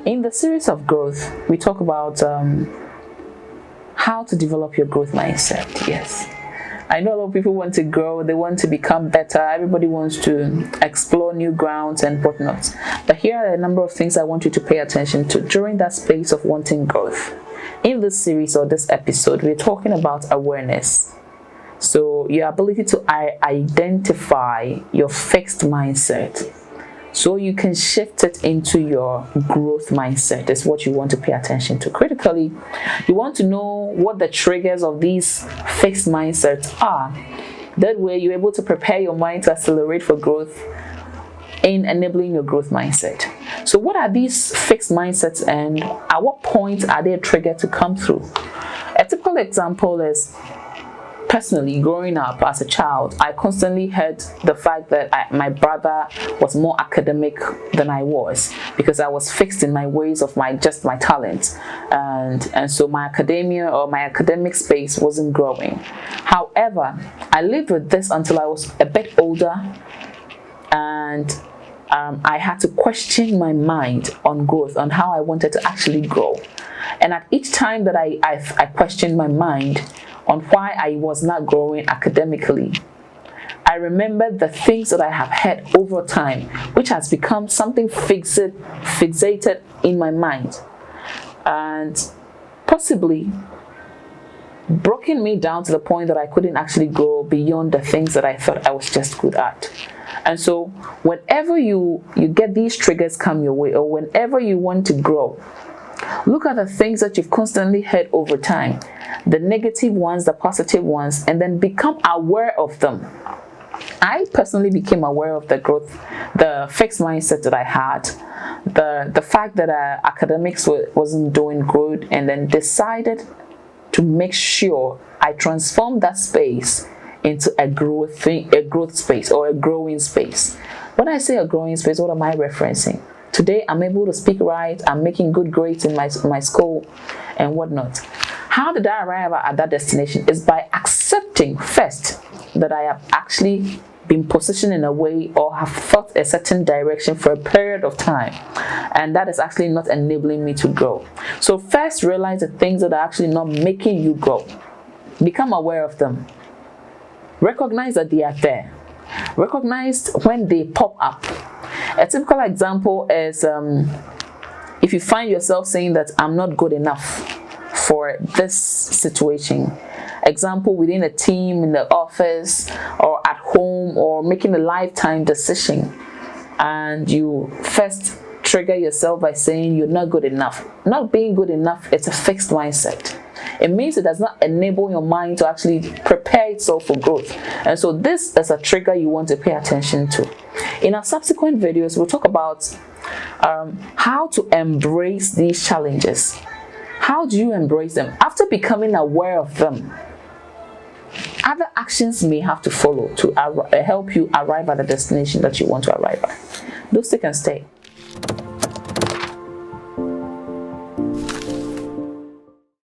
In the series of growth, we talk about how to develop your growth mindset. Yes. I know a lot of people want to grow, they want to become better, everybody wants to explore new grounds and whatnot. But here are a number of things I want you to pay attention to during that space of wanting growth. In this series or this episode, we're talking about awareness. So your ability to identify your fixed mindset, so you can shift it into your growth mindset is what you want to pay attention to. Critically, you want to know what the triggers of these fixed mindsets are. That way you're able to prepare your mind to accelerate for growth in enabling your growth mindset. So what are these fixed mindsets and at what point are they triggered to come through? A typical example is, personally, growing up as a child, I constantly heard the fact that my brother was more academic than I was because I was fixed in my ways of my talent, and so my academia or my academic space wasn't growing. However, I lived with this until I was a bit older, and I had to question my mind on growth, on how I wanted to actually grow. And at each time that I questioned my mind on why I was not growing academically, I remembered the things that I have had over time, which has become something fixated in my mind, and possibly broken me down to the point that I couldn't actually grow beyond the things that I thought I was just good at. And so whenever you get these triggers come your way, or whenever you want to grow, look at the things that you've constantly heard over time, the negative ones, the positive ones, and then become aware of them. I personally became aware of the growth, the fixed mindset that I had, the fact that academics wasn't doing good, and then decided to make sure I transformed that space into a growth space or a growing space. When I say a growing space, what am I referencing? Today, I'm able to speak right, I'm making good grades in my school and whatnot. How did I arrive at that destination? Is by accepting first that I have actually been positioned in a way or have thought a certain direction for a period of time, and that is actually not enabling me to grow. So first, realize the things that are actually not making you grow. Become aware of them. Recognize that they are there. Recognize when they pop up. A typical example is if you find yourself saying that I'm not good enough for this situation. Example, within a team, in the office, or at home, or making a lifetime decision, and you first trigger yourself by saying you're not good enough. Not being good enough, it's a fixed mindset. It means it does not enable your mind to actually prepare itself for growth. And so this is a trigger you want to pay attention to. In our subsequent videos, we'll talk about how to embrace these challenges. How do you embrace them? After becoming aware of them, other actions may have to follow to help you arrive at the destination that you want to arrive at. Do stick and stay.